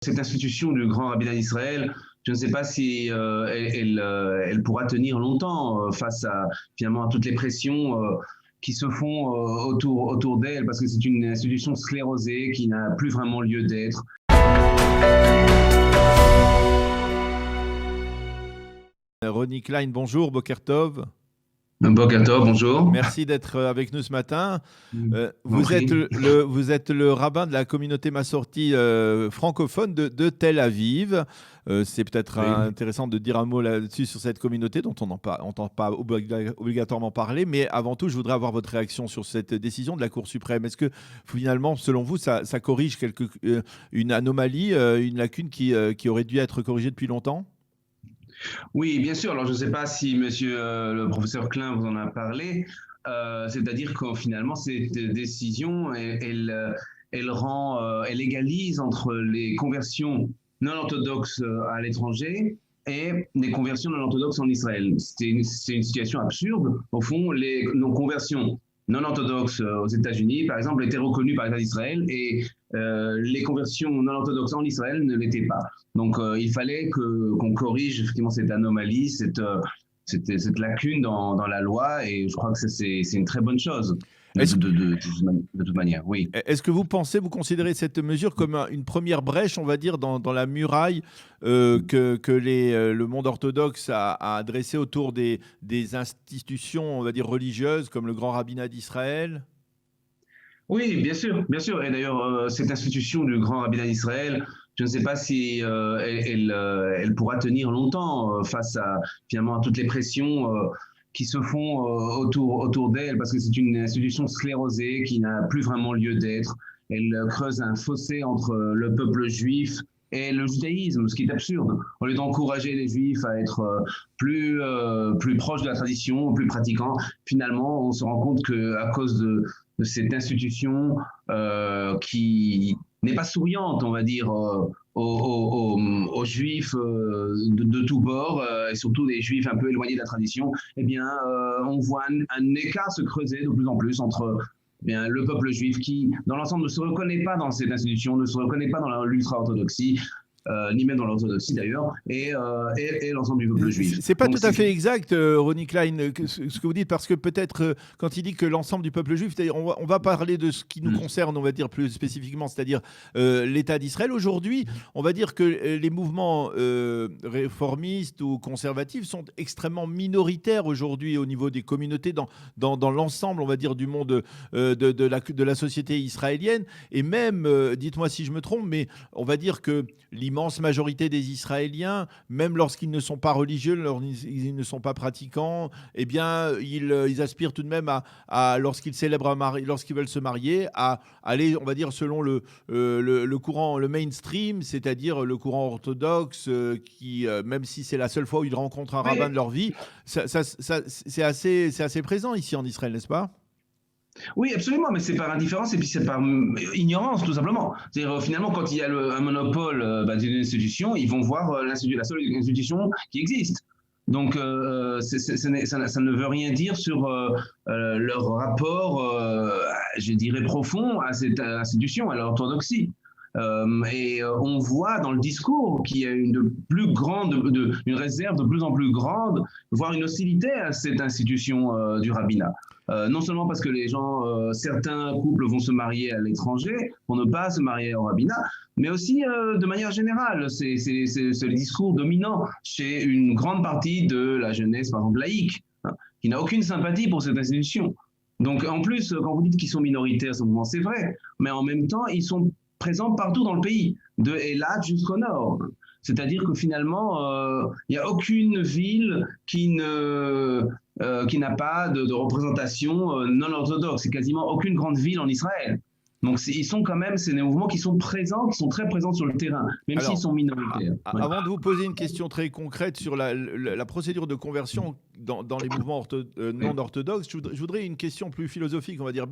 Cette institution du grand rabbinat d'Israël, je ne sais pas si elle pourra tenir longtemps face à finalement à toutes les pressions qui se font autour d'elle, parce que c'est une institution sclérosée qui n'a plus vraiment lieu d'être. Ronnie Klein, bonjour, Boker Tov. Boker Tov, bonjour. Merci d'être avec nous ce matin. Vous Prie. êtes le rabbin de la communauté massorti francophone de Tel Aviv. C'est peut-être Oui. intéressant de dire un mot là-dessus sur cette communauté dont on n'entend pas obligatoirement parler. Mais avant tout, je voudrais avoir votre réaction sur cette décision de la Cour suprême. Est-ce que finalement, selon vous, ça corrige une anomalie, une lacune qui aurait dû être corrigée depuis longtemps ? Oui, bien sûr. Alors, je ne sais pas si monsieur le professeur Klein vous en a parlé. C'est-à-dire que finalement, cette décision, elle égalise entre les conversions non orthodoxes à l'étranger et les conversions non orthodoxes en Israël. C'est une situation absurde. Au fond, les conversions non orthodoxes aux États-Unis, par exemple, étaient reconnues par l'État d'Israël et les conversions non orthodoxes en Israël ne l'étaient pas. Donc, il fallait qu'on corrige effectivement cette anomalie, cette lacune dans la loi, et je crois que c'est une très bonne chose. De toute manière, oui. Est-ce que vous considérez cette mesure comme une première brèche, on va dire, dans la muraille le monde orthodoxe a dressée autour des institutions, on va dire, religieuses, comme le grand rabbinat d'Israël ? Oui, bien sûr, bien sûr. Et d'ailleurs, cette institution du grand rabbinat d'Israël, je ne sais pas si elle pourra tenir longtemps face à finalement à toutes les pressions qui se font autour d'elle, parce que c'est une institution sclérosée qui n'a plus vraiment lieu d'être. Elle creuse un fossé entre le peuple juif et le judaïsme, ce qui est absurde. Au lieu d'encourager les juifs à être plus proches de la tradition, plus pratiquants, finalement, on se rend compte qu'à cause de cette institution qui n'est pas souriante, on va dire, aux juifs de tous bords, et surtout des juifs un peu éloignés de la tradition, eh bien, on voit un écart se creuser de plus en plus entre le peuple juif qui, dans l'ensemble, ne se reconnaît pas dans cette institution, ne se reconnaît pas dans l'ultra-orthodoxie, ni même dans l'orthodoxie d'ailleurs, et l'ensemble du peuple juif. C'est pas tout à fait exact, Ronnie Klein, ce que vous dites, parce que peut-être quand il dit que l'ensemble du peuple juif, on va parler de ce qui nous concerne, on va dire plus spécifiquement, c'est-à-dire l'État d'Israël. Aujourd'hui, on va dire que les mouvements réformistes ou conservatifs sont extrêmement minoritaires aujourd'hui au niveau des communautés, dans l'ensemble, on va dire, du monde de la société israélienne. Et même, dites-moi si je me trompe, mais on va dire que l'immense majorité des Israéliens, même lorsqu'ils ne sont pas religieux, lorsqu'ils ne sont pas pratiquants, eh bien, ils aspirent tout de même lorsqu'ils veulent se marier, à aller, on va dire, selon le courant, le mainstream, c'est-à-dire le courant orthodoxe, qui, même si c'est la seule fois où ils rencontrent un rabbin de leur vie, c'est assez présent ici en Israël, n'est-ce pas ? Oui, absolument, mais c'est par indifférence et puis c'est par ignorance, tout simplement. C'est-à-dire, finalement, quand il y a un monopole d'une institution, ils vont voir la seule institution qui existe. Donc, ça ne veut rien dire sur leur rapport, je dirais, profond à cette institution, à l'orthodoxie. On voit dans le discours qu'il y a une réserve de plus en plus grande, voire une hostilité à cette institution du rabbinat. Non seulement parce que certains couples vont se marier à l'étranger pour ne pas se marier au rabbinat, mais aussi de manière générale. C'est le discours dominant chez une grande partie de la jeunesse, par exemple laïque, qui n'a aucune sympathie pour cette institution. Donc en plus, quand vous dites qu'ils sont minoritaires, c'est vrai, mais en même temps, ils sont présents partout dans le pays, de Eilat jusqu'au nord. C'est-à-dire que finalement, il n'y a aucune ville qui n'a pas de représentation non orthodoxe. C'est quasiment aucune grande ville en Israël. Donc, ils sont quand même, c'est des mouvements qui sont présents, qui sont très présents sur le terrain, même s'ils sont minoritaires. Avant de vous poser une question très concrète sur la procédure de conversion dans les mouvements non orthodoxes, je voudrais une question plus philosophique, on va dire.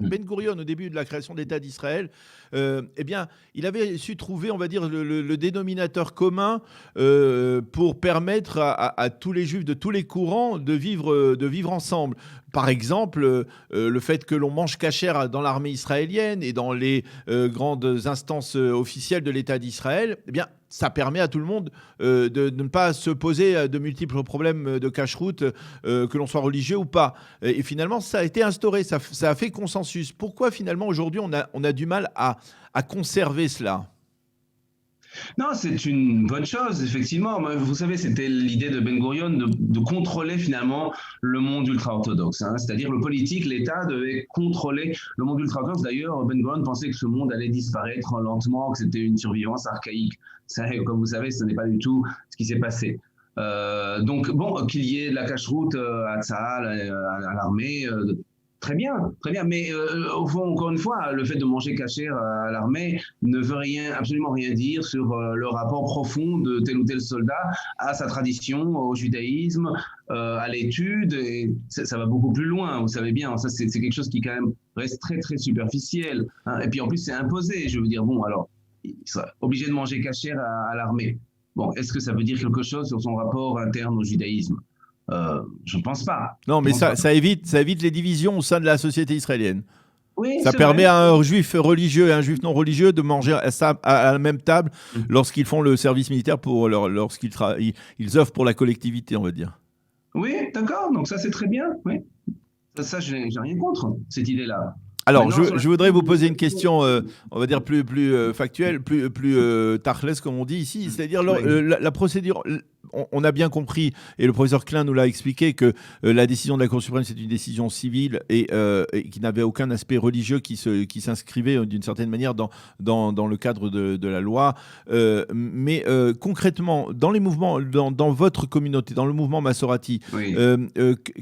Ben Gurion, au début de la création de l'État d'Israël, eh bien, il avait su trouver, on va dire, le dénominateur commun pour permettre à tous les juifs de tous les courants de vivre ensemble. Par exemple, le fait que l'on mange cachère dans l'armée israélienne, israélienne et dans les grandes instances officielles de l'État d'Israël, eh bien, ça permet à tout le monde de ne pas se poser de multiples problèmes de cache-route, que l'on soit religieux ou pas. Et finalement, ça a été instauré, ça a fait consensus. Pourquoi finalement aujourd'hui on a du mal à conserver cela ? Non, c'est une bonne chose, effectivement. Vous savez, c'était l'idée de Ben Gurion de contrôler finalement le monde ultra-orthodoxe. C'est-à-dire le politique, l'État devait contrôler le monde ultra-orthodoxe. D'ailleurs, Ben Gurion pensait que ce monde allait disparaître lentement, que c'était une survivance archaïque. Ça, comme vous savez, ce n'est pas du tout ce qui s'est passé. Donc, bon, qu'il y ait de la cache-route à Tsahal, à l'armée, très bien, très bien. Mais au fond, encore une fois, le fait de manger cachère à l'armée ne veut absolument rien dire sur le rapport profond de tel ou tel soldat à sa tradition, au judaïsme, à l'étude. Et ça va beaucoup plus loin, vous savez bien. Ça, c'est quelque chose qui quand même reste très, très superficiel. Et puis en plus, c'est imposé. Je veux dire, bon, alors, il sera obligé de manger cachère à l'armée. Bon, est-ce que ça veut dire quelque chose sur son rapport interne au judaïsme ? Je ne pense pas. Non, mais ça évite les divisions au sein de la société israélienne. Oui, ça permet à un juif religieux et à un juif non religieux de manger à la même table lorsqu'ils font le service militaire, lorsqu'ils offrent pour la collectivité, on va dire. Oui, d'accord. Donc ça, c'est très bien. Oui. Ça, je n'ai rien contre cette idée-là. Alors, je voudrais vous poser une question, on va dire plus factuelle, plus tarlès, comme on dit ici. C'est-à-dire la procédure. On a bien compris, et le professeur Klein nous l'a expliqué, que la décision de la Cour suprême, c'est une décision civile et qui n'avait aucun aspect religieux qui s'inscrivait d'une certaine manière dans le cadre de la loi. Mais concrètement, dans les mouvements, dans votre communauté, dans le mouvement Masorati,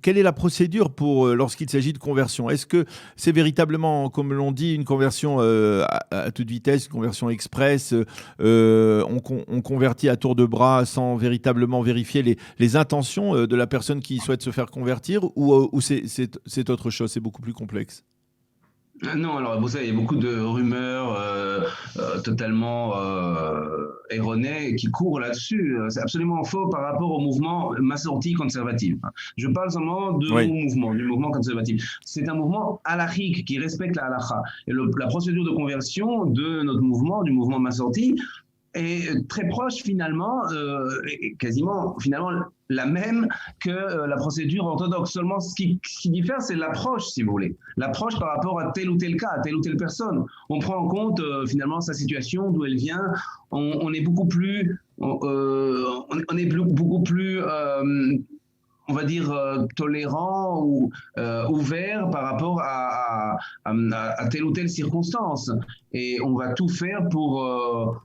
quelle est la procédure lorsqu'il s'agit de conversion ? Est-ce que c'est véritablement, comme l'on dit, une conversion à toute vitesse, une conversion express, on convertit à tour de bras sans véritablement vérifier les intentions de la personne qui souhaite se faire convertir, ou c'est autre chose, c'est beaucoup plus complexe? Non, alors vous savez, il y a beaucoup de rumeurs totalement erronées qui courent là-dessus. C'est absolument faux par rapport au mouvement Masorti conservatif. Je parle seulement de mon mouvement, du mouvement conservatif. C'est un mouvement halachique qui respecte la halakha. Et la procédure de conversion de notre mouvement, du mouvement Masorti, est très proche finalement, quasiment finalement la même que la procédure orthodoxe. Seulement ce qui diffère, c'est l'approche, si vous voulez. L'approche par rapport à tel ou tel cas, à telle ou telle personne. On prend en compte finalement sa situation, d'où elle vient. On est beaucoup plus, on va dire, tolérant ou ouvert par rapport à telle ou telle circonstance. Et on va tout faire pour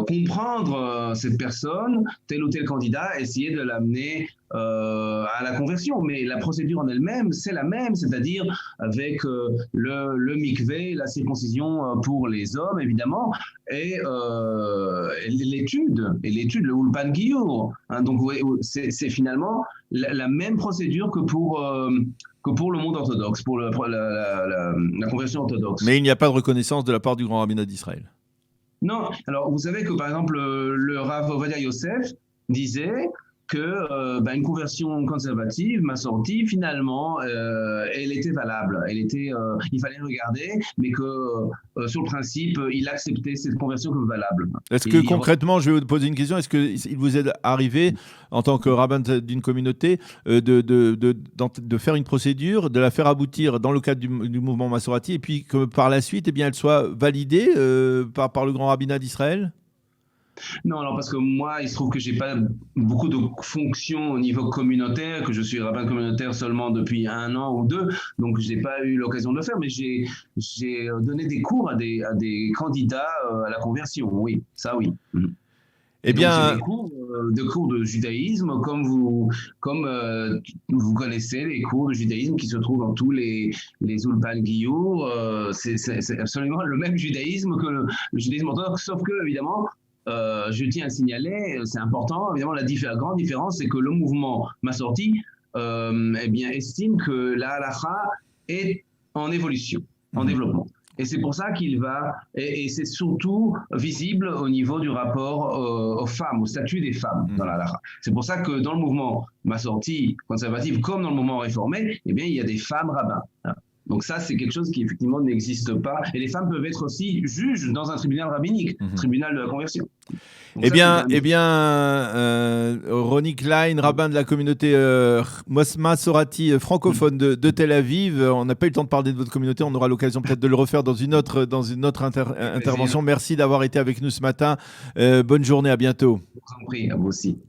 comprendre cette personne, tel ou tel candidat, essayer de l'amener à la conversion. Mais la procédure en elle-même, c'est la même, c'est-à-dire avec le mikvé, la circoncision pour les hommes, évidemment, et l'étude, le ulpan giyur. Donc c'est finalement la même procédure que pour le monde orthodoxe, pour la conversion orthodoxe. Mais il n'y a pas de reconnaissance de la part du grand rabbinat d'Israël. Non. Alors, vous savez que, par exemple, le Rav Ovadia Yosef disait que une conversion conservative, Masorti, finalement, elle était valable. Il fallait regarder, mais que sur le principe, il acceptait cette conversion comme valable. Est-ce que concrètement, je vais vous poser une question, est-ce qu'il vous est arrivé, en tant que rabbin d'une communauté, de faire une procédure, de la faire aboutir dans le cadre du mouvement Masorati, et puis que par la suite, elle soit validée par le grand rabbinat d'Israël ? Non, alors parce que moi, il se trouve que j'ai pas beaucoup de fonctions au niveau communautaire, que je suis rabbin communautaire seulement depuis 1 an ou 2, donc j'ai pas eu l'occasion de le faire, mais j'ai donné des cours à des candidats à la conversion, oui, ça oui. Eh bien, des cours de judaïsme, comme vous connaissez les cours de judaïsme qui se trouvent dans tous les ulpan giyur, c'est absolument le même judaïsme que le judaïsme orthodoxe, sauf que évidemment, je tiens à signaler, c'est important, évidemment, la grande différence, c'est que le mouvement Masorti estime que la halakha est en évolution, en développement. Et c'est pour ça qu'il va, et c'est surtout visible au niveau du rapport aux femmes, au statut des femmes dans la halakha. C'est pour ça que dans le mouvement Masorti conservatif, comme dans le mouvement réformé, il y a des femmes rabbins. Donc ça, c'est quelque chose qui effectivement n'existe pas. Et les femmes peuvent être aussi juges dans un tribunal rabbinique, tribunal de la conversion. Donc Ronnie Klein, rabbin de la communauté Masorati francophone de Tel Aviv, on n'a pas eu le temps de parler de votre communauté, on aura l'occasion peut-être de le refaire dans une autre intervention. Merci d'avoir été avec nous ce matin. Bonne journée, à bientôt. Je vous en prie, à vous aussi.